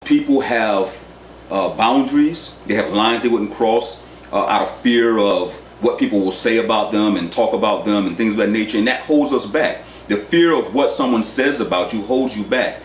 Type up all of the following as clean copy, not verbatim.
People have boundaries. They have lines they wouldn't cross out of fear of what people will say about them and talk about them and things of that nature, and that holds us back. The fear of what someone says about you holds you back.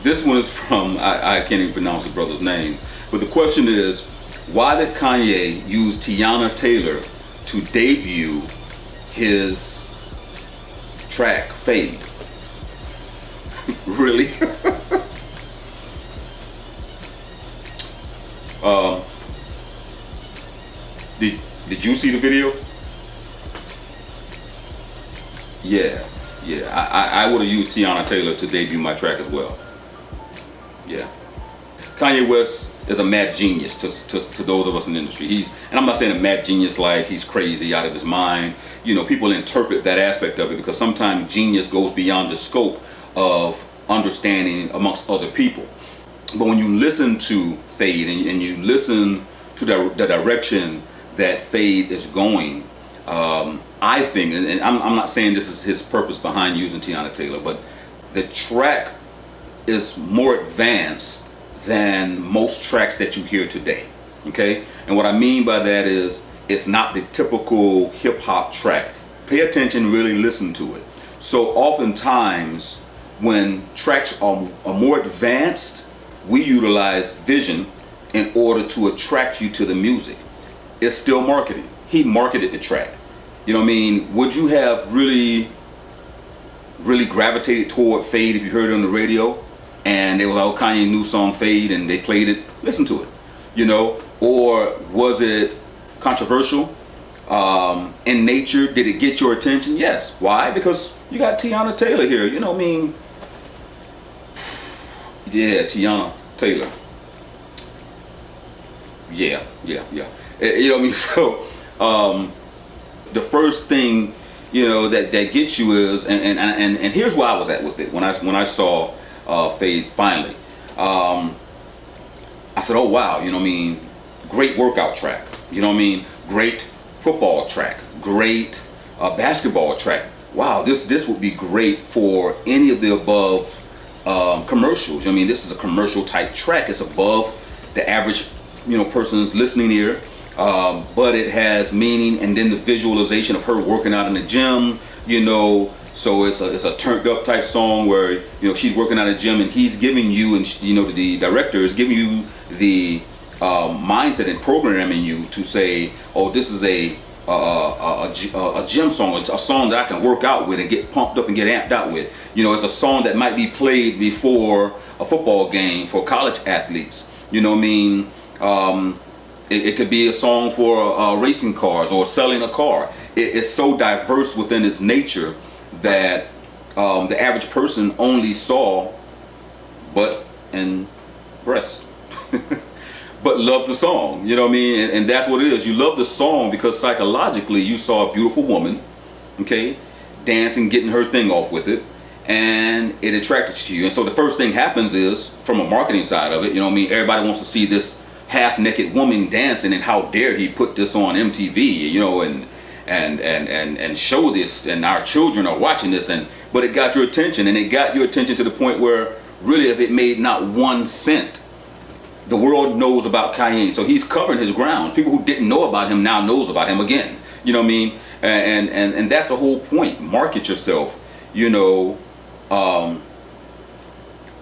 This one is from, I can't even pronounce the brother's name, but the question is, why did Kanye use Teyana Taylor to debut his track Fade? Really? Did you see the video? Yeah, I would have used Teyana Taylor to debut my track as well. Yeah. Kanye West is a mad genius to those of us in the industry. And I'm not saying a mad genius like he's crazy out of his mind. You know, people interpret that aspect of it because sometimes genius goes beyond the scope of understanding amongst other people. But when you listen to Fade and you listen to the direction that Fade is going, I think, and I'm not saying this is his purpose behind using Teyana Taylor, but the track is more advanced than most tracks that you hear today. Okay? And what I mean by that is it's not the typical hip hop track. Pay attention, really listen to it. So oftentimes when tracks are more advanced, we utilize vision in order to attract you to the music. It's still marketing. He marketed the track. You know what I mean? Would you have really gravitated toward Fade if you heard it on the radio and they were like, oh, Kanye new song Fade, and they played it, listen to it, you know? Or was it controversial in nature? Did it get your attention? Yes. Why? Because you got Teyana Taylor here, you know what I mean? Yeah, Teyana Taylor. Yeah. You know what I mean? So the first thing, you know, that gets you is, and here's where I was at with it when I saw Fade finally. I said, oh wow, you know what I mean? Great workout track. You know what I mean? Great football track. Great basketball track. Wow, this would be great for any of the above commercials. I mean, this is a commercial type track. It's above the average, you know, person's listening ear. But it has meaning, and then the visualization of her working out in the gym, you know, so it's a turned up type song where, you know, she's working out in the gym and he's giving you, and you know, the director is giving you the mindset and programming you to say, oh, this is a gym song, a song that I can work out with and get pumped up and get amped out with. You know, it's a song that might be played before a football game for college athletes. You know what I mean? It could be a song for racing cars or selling a car. It's so diverse within its nature that the average person only saw butt and breast, but loved the song. You know what I mean? And that's what it is. You love the song because psychologically you saw a beautiful woman, okay, dancing, getting her thing off with it, and it attracted you to you. And so the first thing happens is, from a marketing side of it, you know what I mean? Everybody wants to see this half-naked woman dancing, and how dare he put this on MTV, you know, and show this, and our children are watching this, but it got your attention, and it got your attention to the point where really if it made not 1 cent, the world knows about Kanye. So he's covering his grounds. People who didn't know about him now knows about him again. You know what I mean? And that's the whole point. Market yourself. You know,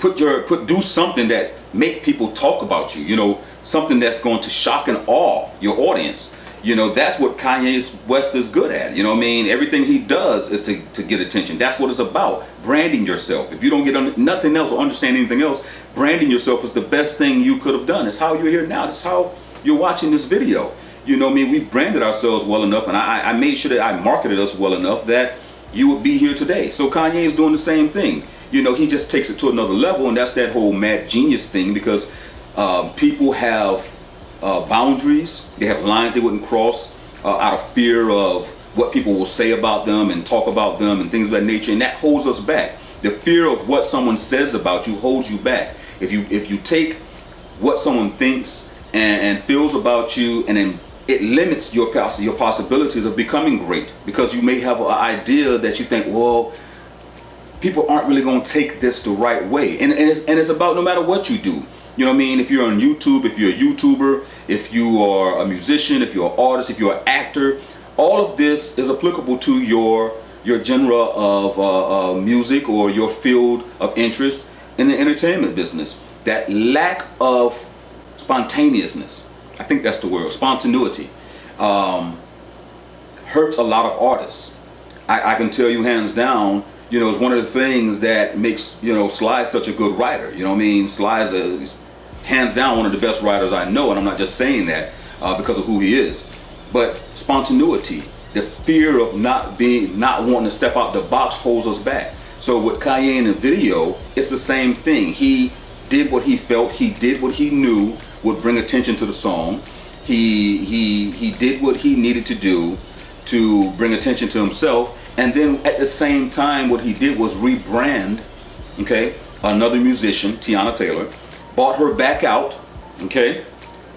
do something that make people talk about you. You know, something that's going to shock and awe your audience. You know, that's what Kanye West is good at. You know what I mean? Everything he does is to get attention. That's what it's about. Branding yourself. If you don't get nothing else or understand anything else, branding yourself is the best thing you could have done. It's how you're here now. It's how you're watching this video. You know what I mean? We've branded ourselves well enough, and I made sure that I marketed us well enough that you would be here today. So Kanye is doing the same thing. You know, he just takes it to another level, and that's that whole mad genius thing, because people have boundaries. They have lines they wouldn't cross out of fear of what people will say about them and talk about them and things of that nature, and that holds us back. The fear of what someone says about you holds you back. If you take what someone thinks and feels about you, and then it limits your possibilities of becoming great, because you may have an idea that you think, well, people aren't really going to take this the right way, and it's about no matter what you do. You know what I mean? If you're on YouTube, if you're a YouTuber, if you are a musician, if you're an artist, if you're an actor, all of this is applicable to your genre of music or your field of interest in the entertainment business. That lack of spontaneousness, I think that's the word, spontaneity, hurts a lot of artists. I can tell you hands down, you know, it's one of the things that makes, you know, Sly such a good writer. You know what I mean? Sly's hands down one of the best writers I know, and I'm not just saying that because of who he is. But spontaneity, the fear of not wanting to step out the box holds us back. So with Kanye in the video, it's the same thing. He did what he felt, he did what he knew would bring attention to the song. He did what he needed to do to bring attention to himself, and then at the same time what he did was rebrand, okay, another musician, Teyana Taylor, brought her back out, okay,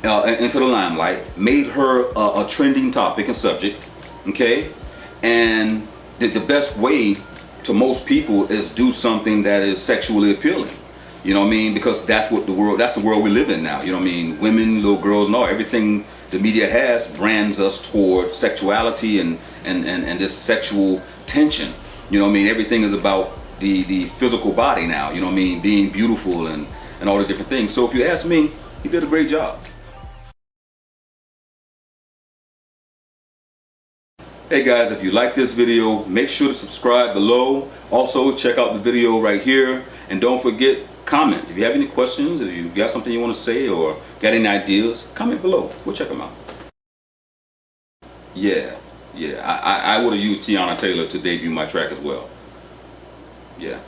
into the limelight, made her a trending topic and subject, okay, and the best way to most people is do something that is sexually appealing. You know what I mean? Because that's the world we live in now. You know what I mean? Women, little girls, and all, everything the media has brands us toward sexuality and this sexual tension. You know what I mean? Everything is about the physical body now. You know what I mean? Being beautiful and all the different things. So if you ask me, he did a great job. Hey guys, if you like this video, make sure to subscribe below. Also, check out the video right here. And don't forget, comment. If you have any questions, if you got something you want to say or got any ideas, comment below. We'll check them out. Yeah, I would have used Teyana Taylor to debut my track as well. Yeah.